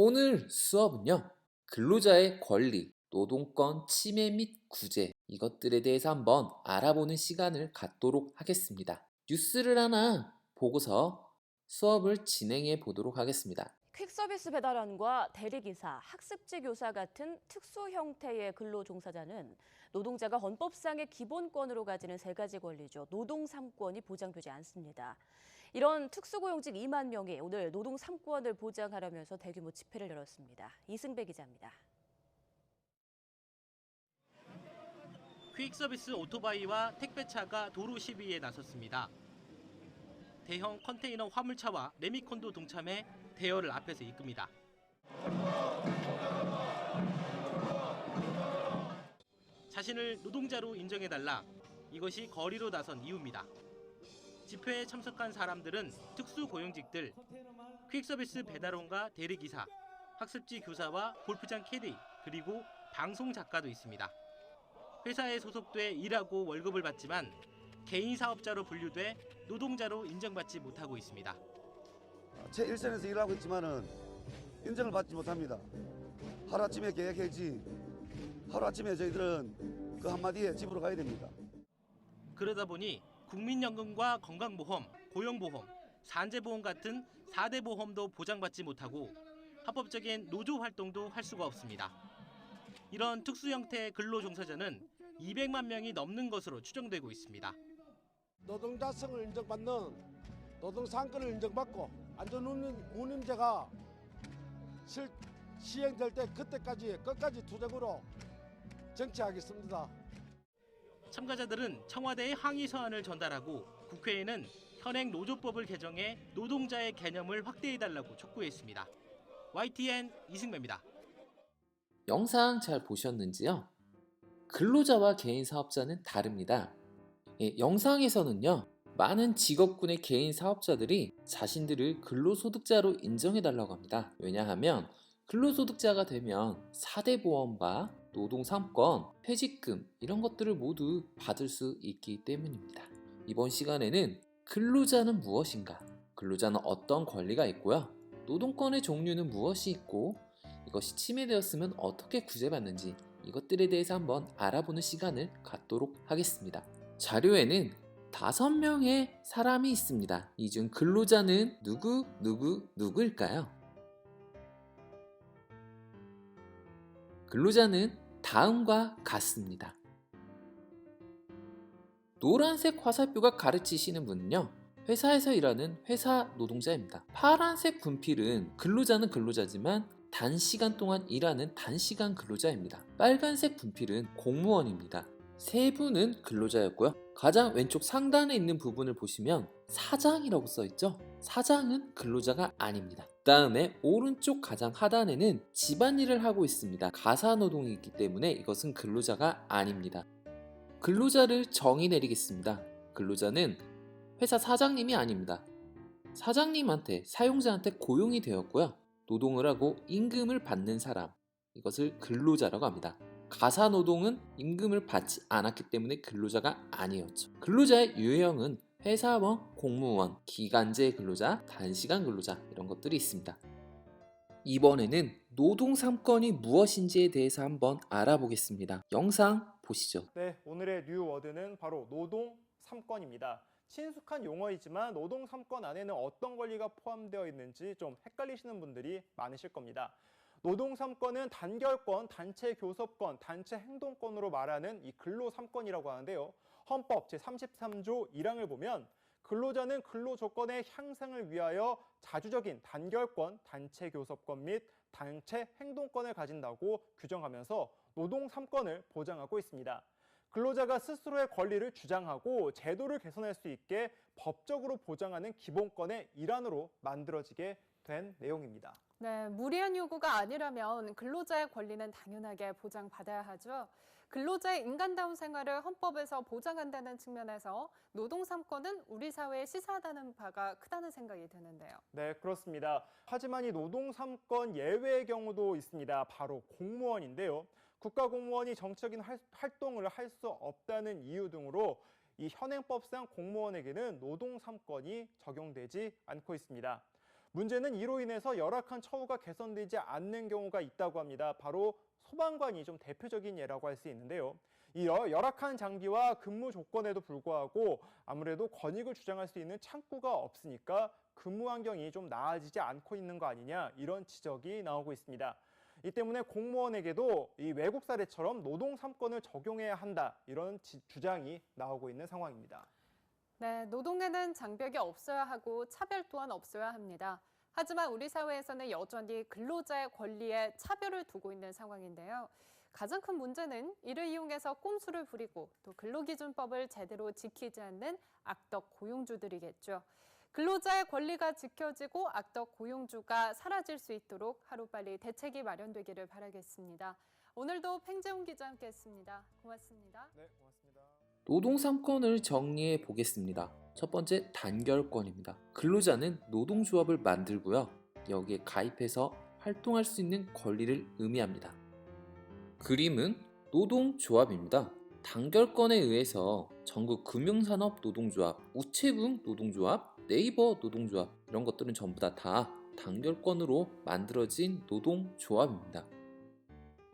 오늘 수업은요, 근로자의 권리, 노동권 침해 및 구제, 이것들에 대해서 한번 알아보는 시간을 갖도록 하겠습니다. 뉴스를 하나 보고서 수업을 진행해 보도록 하겠습니다. 퀵서비스 배달원과 대리기사, 학습지 교사 같은 특수 형태의 근로 종사자는 노동자가 헌법상의 기본권으로 가지는 세 가지 권리죠. 노동 3권이 보장되지 않습니다. 이런 특수고용직 2만 명이 오늘 노동 3권을 보장하려면서 대규모 집회를 열었습니다. 이승배 기자입니다. 퀵서비스 오토바이와 택배차가 도로 시위에 나섰습니다. 대형 컨테이너 화물차와 레미콘도 동참해 대여를 앞에서 이끕니다. 자신을 노동자로 인정해달라. 이것이 거리로 나선 이유입니다. 집회에 참석한 사람들은 특수고용직들, 퀵서비스 배달원과 대리기사, 학습지 교사와 골프장 캐디, 그리고 방송 작가도 있습니다. 회사에 소속돼 일하고 월급을 받지만 개인 사업자로 분류돼 노동자로 인정받지 못하고 있습니다. 제 일선에서 일하고 있지만은 인정을 받지 못합니다. 하루아침에 계약해야지. 하루아침에 저희들은 그 한마디에 집으로 가야 됩니다. 그러다 보니 국민연금과 건강보험, 고용보험, 산재보험 같은 4대 보험도 보장받지 못하고 합법적인 노조 활동도 할 수가 없습니다. 이런 특수 형태의 근로 종사자는 200만 명이 넘는 것으로 추정되고 있습니다. 노동자성을 인정받는 노동상권을 인정받고 안전운임제가 시행될 때 그때까지 끝까지 투쟁으로 정치하겠습니다. 참가자들은 청와대에 항의 서한을 전달하고 국회에는 현행 노조법을 개정해 노동자의 개념을 확대해달라고 촉구했습니다. YTN 이승배입니다. 영상 잘 보셨는지요? 근로자와 개인 사업자는 다릅니다. 영상에서는요, 많은 직업군의 개인 사업자들이 자신들을 근로소득자로 인정해달라고 합니다. 왜냐하면 근로소득자가 되면 4대 보험과 노동 3권, 퇴직금 이런 것들을 모두 받을 수 있기 때문입니다. 이번 시간에는 근로자는 무엇인가, 근로자는 어떤 권리가 있고요, 노동권의 종류는 무엇이 있고 이것이 침해되었으면 어떻게 구제받는지 이것들에 대해서 한번 알아보는 시간을 갖도록 하겠습니다. 자료에는 5명의 사람이 있습니다. 이 중 근로자는 누구일까요? 근로자는 다음과 같습니다. 노란색 화살표가 가르치시는 분은요, 회사에서 일하는 회사 노동자입니다. 파란색 분필은 근로자는 근로자지만 단시간 동안 일하는 단시간 근로자입니다. 빨간색 분필은 공무원입니다. 세 분은 근로자였고요. 가장 왼쪽 상단에 있는 부분을 보시면 사장이라고 써있죠? 사장은 근로자가 아닙니다. 그 다음에 오른쪽 가장 하단에는 집안일을 하고 있습니다. 가사노동이 있기 때문에 이것은 근로자가 아닙니다. 근로자를 정의 내리겠습니다. 근로자는 회사 사장님이 아닙니다. 사장님한테, 사용자한테 고용이 되었고요. 노동을 하고 임금을 받는 사람, 이것을 근로자라고 합니다. 가사노동은 임금을 받지 않았기 때문에 근로자가 아니었죠. 근로자의 유형은 회사원, 공무원, 기간제 근로자, 단시간 근로자 이런 것들이 있습니다. 이번에는 노동 3권이 무엇인지에 대해서 한번 알아보겠습니다. 영상 보시죠. 네, 오늘의 뉴워드는 바로 노동 3권입니다. 친숙한 용어이지만 노동 3권 안에는 어떤 권리가 포함되어 있는지 좀 헷갈리시는 분들이 많으실 겁니다. 노동 3권은 단결권, 단체 교섭권, 단체 행동권으로 말하는 이 근로 3권이라고 하는데요. 헌법 제33조 1항을 보면 근로자는 근로 조건의 향상을 위하여 자주적인 단결권, 단체 교섭권 및 단체 행동권을 가진다고 규정하면서 노동 3권을 보장하고 있습니다. 근로자가 스스로의 권리를 주장하고 제도를 개선할 수 있게 법적으로 보장하는 기본권의 일환으로 만들어지게 된 내용입니다. 네, 무리한 요구가 아니라면 근로자의 권리는 당연하게 보장받아야 하죠. 근로자의 인간다운 생활을 헌법에서 보장한다는 측면에서 노동 3권은 우리 사회에 시사하다는 바가 크다는 생각이 드는데요. 네, 그렇습니다. 하지만 이 노동 3권 예외의 경우도 있습니다. 바로 공무원인데요. 국가공무원이 정치적인 활동을 할 수 없다는 이유 등으로 이 현행법상 공무원에게는 노동 3권이 적용되지 않고 있습니다. 문제는 이로 인해서 열악한 처우가 개선되지 않는 경우가 있다고 합니다. 바로 소방관이 좀 대표적인 예라고 할 수 있는데요. 이 열악한 장비와 근무 조건에도 불구하고 아무래도 권익을 주장할 수 있는 창구가 없으니까 근무 환경이 좀 나아지지 않고 있는 거 아니냐, 이런 지적이 나오고 있습니다. 이 때문에 공무원에게도 이 외국 사례처럼 노동 3권을 적용해야 한다, 이런 주장이 나오고 있는 상황입니다. 네, 노동에는 장벽이 없어야 하고 차별 또한 없어야 합니다. 하지만 우리 사회에서는 여전히 근로자의 권리에 차별을 두고 있는 상황인데요. 가장 큰 문제는 이를 이용해서 꼼수를 부리고 또 근로기준법을 제대로 지키지 않는 악덕 고용주들이겠죠. 근로자의 권리가 지켜지고 악덕 고용주가 사라질 수 있도록 하루빨리 대책이 마련되기를 바라겠습니다. 오늘도 팽재훈 기자 함께했습니다. 고맙습니다. 네, 고맙습니다. 노동 3권을 정리해 보겠습니다. 첫 번째, 단결권입니다. 근로자는 노동조합을 만들고요. 여기에 가입해서 활동할 수 있는 권리를 의미합니다. 그림은 노동조합입니다. 단결권에 의해서 전국 금융산업 노동조합, 우체국 노동조합, 네이버 노동조합, 이런 것들은 전부 다 단결권으로 만들어진 노동조합입니다.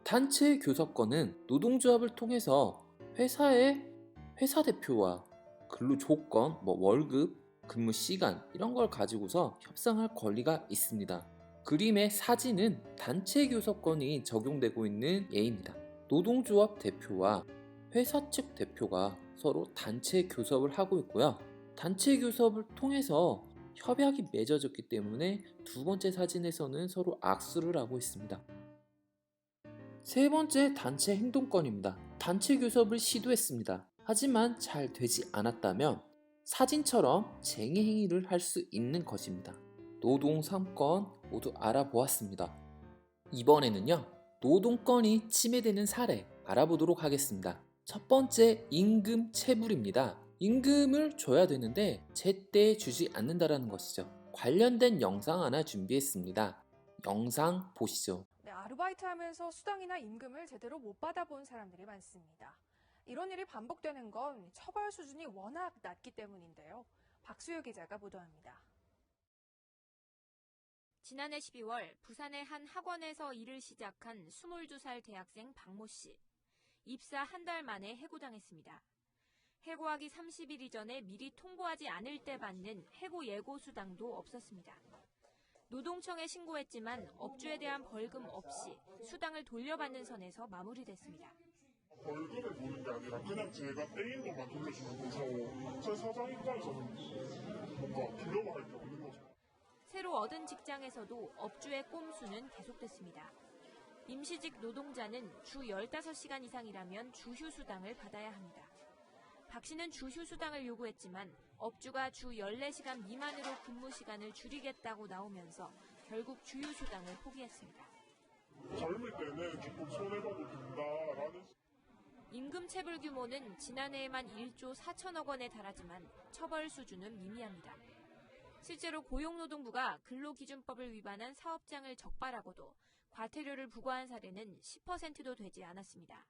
단체 교섭권은 노동조합을 통해서 회사 대표와 근로 조건, 월급, 근무 시간, 이런 걸 가지고서 협상할 권리가 있습니다. 그림의 사진은 단체 교섭권이 적용되고 있는 예입니다. 노동조합 대표와 회사 측 대표가 서로 단체 교섭을 하고 있고요. 단체 교섭을 통해서 협약이 맺어졌기 때문에 두 번째 사진에서는 서로 악수를 하고 있습니다. 세 번째, 단체 행동권입니다. 단체 교섭을 시도했습니다. 하지만 잘 되지 않았다면 사진처럼 쟁의 행위를 할 수 있는 것입니다. 노동 3권 모두 알아보았습니다. 이번에는요, 노동권이 침해되는 사례 알아보도록 하겠습니다. 첫 번째, 임금 체불입니다. 임금을 줘야 되는데 제때 주지 않는다라는 것이죠. 관련된 영상 하나 준비했습니다. 영상 보시죠. 네, 아르바이트 하면서 수당이나 임금을 제대로 못 받아본 사람들이 많습니다. 이런 일이 반복되는 건 처벌 수준이 워낙 낮기 때문인데요. 박수효 기자가 보도합니다. 지난해 12월 부산의 한 학원에서 일을 시작한 22살 대학생 박모 씨. 입사 한 달 만에 해고당했습니다. 해고하기 30일 이전에 미리 통보하지 않을 때 받는 해고 예고 수당도 없었습니다. 노동청에 신고했지만 업주에 대한 벌금 없이 수당을 돌려받는 선에서 마무리됐습니다. 벌금을 보는 게 아니라 그냥 제가 떼인 것만 돌려주는 거죠. 제 사장 입장에서는 뭔가 두려워할 게 없는 거죠. 새로 얻은 직장에서도 업주의 꼼수는 계속됐습니다. 임시직 노동자는 주 15시간 이상이라면 주휴수당을 받아야 합니다. 박 씨는 주휴수당을 요구했지만 업주가 주 14시간 미만으로 근무 시간을 줄이겠다고 나오면서 결국 주휴수당을 포기했습니다. 젊을 때는 조금 손해봐도 된다라는. 임금 체불 규모는 지난해에만 1조 4천억 원에 달하지만 처벌 수준은 미미합니다. 실제로 고용노동부가 근로기준법을 위반한 사업장을 적발하고도 과태료를 부과한 사례는 10%도 되지 않았습니다.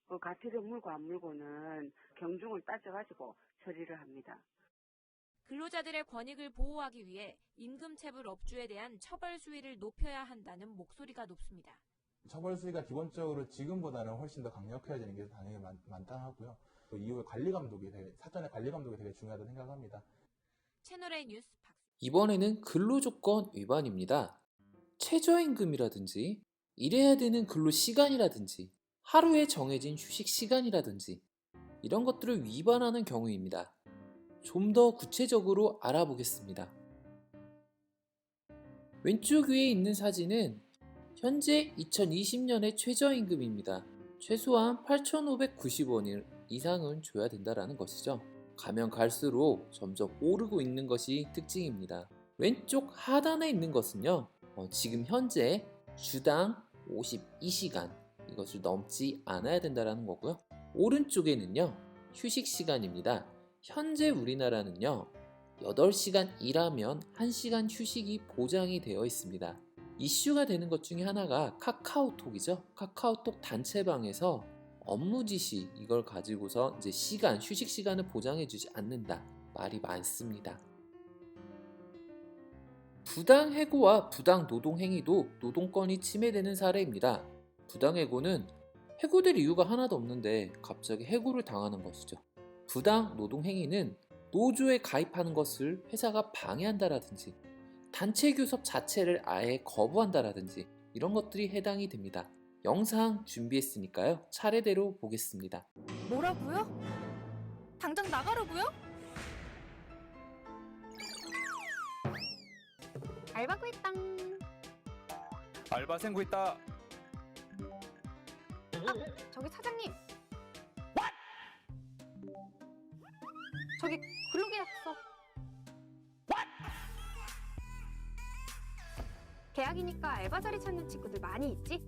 그 과태료 물고 안 물고는 경중을 따져가지고 처리를 합니다. 근로자들의 권익을 보호하기 위해 임금 체불 업주에 대한 처벌 수위를 높여야 한다는 목소리가 높습니다. 처벌 수위가 기본적으로 지금보다는 훨씬 더 강력해야 되는 게 당연히 마땅하고요. 또 이후에 사전의 관리 감독이 되게 중요하다고 생각합니다. 채널A 뉴스 이번에는 근로조건 위반입니다. 최저임금이라든지 일해야 되는 근로시간이라든지 하루에 정해진 휴식시간이라든지 이런 것들을 위반하는 경우입니다. 좀 더 구체적으로 알아보겠습니다. 왼쪽 위에 있는 사진은 현재 2020년의 최저임금입니다. 최소한 8,590원 이상은 줘야 된다는 것이죠. 가면 갈수록 점점 오르고 있는 것이 특징입니다. 왼쪽 하단에 있는 것은요, 지금 현재 주당 52시간 이것을 넘지 않아야 된다는 거고요. 오른쪽에는요, 휴식 시간입니다. 현재 우리나라는요, 8시간 일하면 1시간 휴식이 보장이 되어 있습니다. 이슈가 되는 것 중에 하나가 카카오톡이죠. 카카오톡 단체방에서 업무 지시 이걸 가지고서 이제 휴식 시간을 보장해주지 않는다 말이 많습니다. 부당 해고와 부당 노동 행위도 노동권이 침해되는 사례입니다. 부당 해고는 해고될 이유가 하나도 없는데 갑자기 해고를 당하는 것이죠. 부당 노동 행위는 노조에 가입하는 것을 회사가 방해한다라든지 단체 교섭 자체를 아예 거부한다라든지 이런 것들이 해당이 됩니다. 영상 준비했으니까요. 차례대로 보겠습니다. 뭐라고요? 당장 나가라고요? 알바 구했당. 알바생 구했다. 저기 사장님. 저기 근로계약서. 계약이니까 알바 자리 찾는 친구들 많이 있지?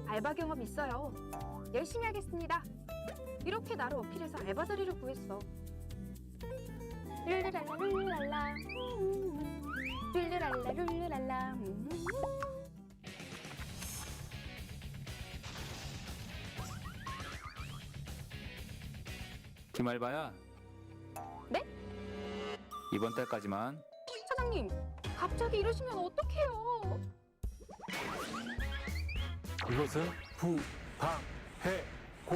알바 경험 있어요. 열심히 하겠습니다. 이렇게 나를 어필해서 알바 자리를 구했어. 룰루랄라 룰루랄라 룰루랄라 룰루랄라 김알바야. 네? 이번 달까지만. 사장님, 갑자기 이러시면 어떡해요? 이것은 부, 당, 해, 고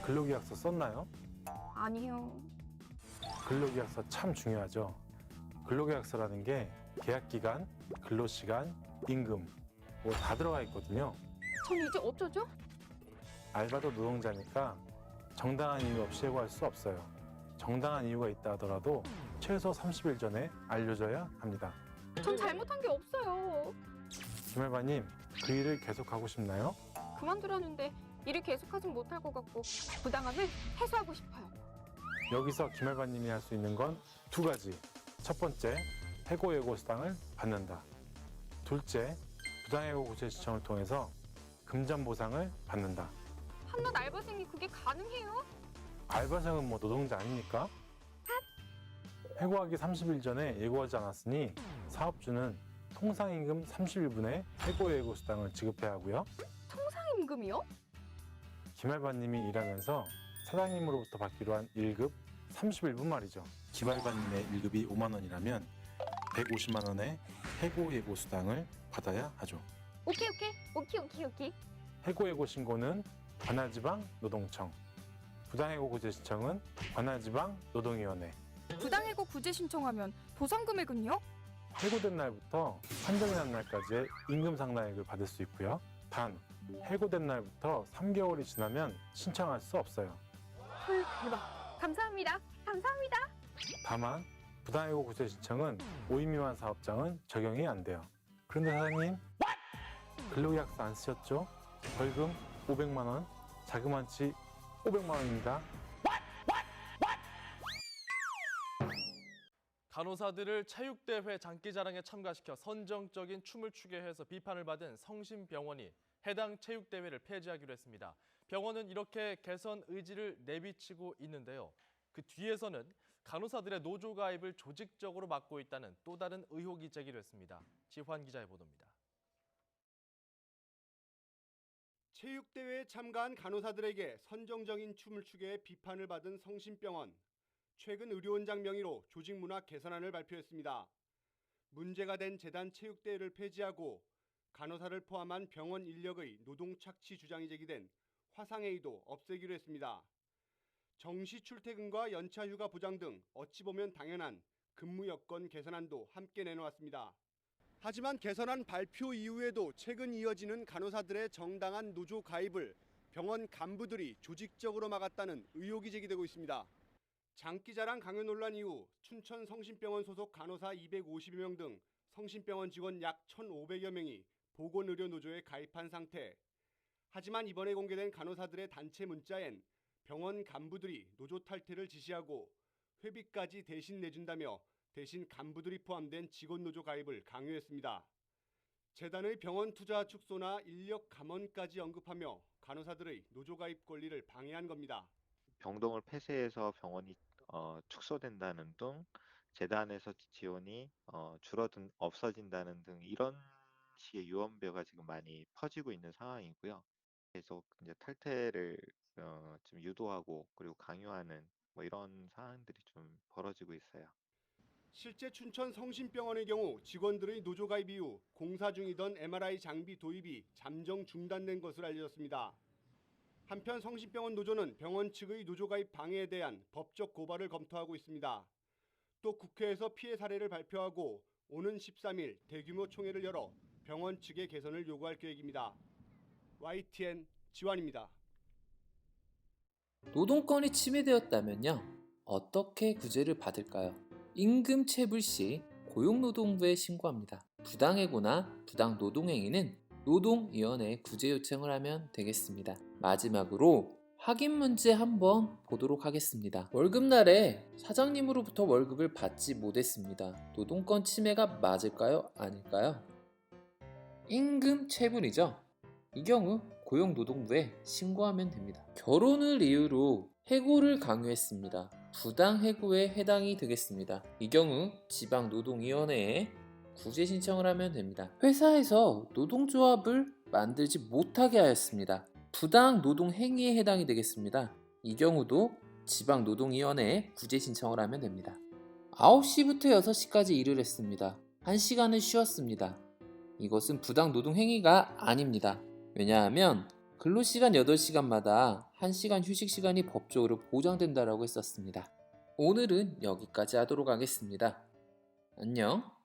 근로계약서 썼나요? 아니요. 근로계약서 참 중요하죠. 근로계약서라는 게 계약기간, 근로시간, 임금 뭐 다 들어가 있거든요. 전 이제 어쩌죠? 알바도 노동자니까 정당한 이유 없이 해고할 수 없어요. 정당한 이유가 있다 하더라도 최소 30일 전에 알려줘야 합니다. 전 잘못한 게 없어요. 김알바님, 그 일을 계속하고 싶나요? 그만두려는데 일을 계속하진 못할 것 같고 부당함을 해소하고 싶어요. 여기서 김알바님이 할 수 있는 건 두 가지. 첫 번째, 해고 수당을 받는다. 둘째, 부당해고 구제 시청을 통해서 금전 보상을 받는다. 한낱 알바생이 그게 가능해요? 알바생은 뭐 노동자 아닙니까? 해고하기 30일 전에 예고하지 않았으니 사업주는 통상임금 30일분의 해고 수당을 지급해야 하고요. 통상임금이요? 김알바님이 일하면서 사장님으로부터 받기로 한 1급 30일분 말이죠. 김알바님의 1급이 5만 원이라면 150만 원의 해고 수당을 받아야 하죠. 오케이. 해고 신고는 관할지방 노동청, 부당해고 구제 신청은 관할지방 노동위원회. 부당해고 구제 신청하면 보상 금액은요? 해고된 날부터 판정이 난 날까지의 임금 상당액을 받을 수 있고요. 단, 해고된 날부터 3개월이 지나면 신청할 수 없어요. 헐, 대박. 감사합니다. 다만, 부당해고 구제 신청은 5인 미만 사업장은 적용이 안 돼요. 그런데 사장님, 근로계약서 안 쓰셨죠? 벌금 500만 원, 자그만치 500만 원입니다. 간호사들을 체육대회 장기자랑에 참가시켜 선정적인 춤을 추게 해서 비판을 받은 성심병원이 해당 체육대회를 폐지하기로 했습니다. 병원은 이렇게 개선 의지를 내비치고 있는데요. 그 뒤에서는 간호사들의 노조 가입을 조직적으로 막고 있다는 또 다른 의혹이 제기됐습니다. 지환 기자의 보도입니다. 체육대회에 참가한 간호사들에게 선정적인 춤을 추게 비판을 받은 성심병원. 최근 의료원장 명의로 조직문화 개선안을 발표했습니다. 문제가 된 재단 체육대회를 폐지하고 간호사를 포함한 병원 인력의 노동 착취 주장이 제기된 화상회의도 없애기로 했습니다. 정시 출퇴근과 연차 휴가 보장 등 어찌 보면 당연한 근무 여건 개선안도 함께 내놓았습니다. 하지만 개선안 발표 이후에도 최근 이어지는 간호사들의 정당한 노조 가입을 병원 간부들이 조직적으로 막았다는 의혹이 제기되고 있습니다. 장기자랑 강요 논란 이후 춘천 성심병원 소속 간호사 250여 명 등 성심병원 직원 약 1,500여 명이 보건의료노조에 가입한 상태. 하지만 이번에 공개된 간호사들의 단체 문자엔 병원 간부들이 노조 탈퇴를 지시하고 회비까지 대신 내준다며 대신 간부들이 포함된 직원노조 가입을 강요했습니다. 재단의 병원 투자 축소나 인력 감원까지 언급하며 간호사들의 노조 가입 권리를 방해한 겁니다. 병동을 폐쇄해서 병원이 축소된다는 등 재단에서 지원이 없어진다는 등 이런 식의 유언비어가 지금 많이 퍼지고 있는 상황이고요. 계속 이제 탈퇴를 좀 유도하고 그리고 강요하는 뭐 이런 상황들이 좀 벌어지고 있어요. 실제 춘천 성심병원의 경우 직원들의 노조 가입 이후 공사 중이던 MRI 장비 도입이 잠정 중단된 것으로 알려졌습니다. 한편 성심병원 노조는 병원 측의 노조 가입 방해에 대한 법적 고발을 검토하고 있습니다. 또 국회에서 피해 사례를 발표하고 오는 13일 대규모 총회를 열어 병원 측의 개선을 요구할 계획입니다. YTN 지환입니다. 노동권이 침해되었다면요, 어떻게 구제를 받을까요? 임금 체불 시 고용노동부에 신고합니다. 부당해고나 부당노동행위는 노동위원회에 구제 요청을 하면 되겠습니다. 마지막으로 확인 문제 한번 보도록 하겠습니다. 월급날에 사장님으로부터 월급을 받지 못했습니다. 노동권 침해가 맞을까요? 아닐까요? 임금 체불이죠. 이 경우 고용노동부에 신고하면 됩니다. 결혼을 이유로 해고를 강요했습니다. 부당해고에 해당이 되겠습니다. 이 경우 지방노동위원회에 구제 신청을 하면 됩니다. 회사에서 노동조합을 만들지 못하게 하였습니다. 부당노동행위에 해당이 되겠습니다. 이 경우도 지방노동위원회에 구제 신청을 하면 됩니다. 9시부터 6시까지 일을 했습니다. 1시간을 쉬었습니다. 이것은 부당노동행위가 아닙니다. 왜냐하면 근로시간 8시간마다 1시간 휴식시간이 법적으로 보장된다라고 했었습니다. 오늘은 여기까지 하도록 하겠습니다. 안녕.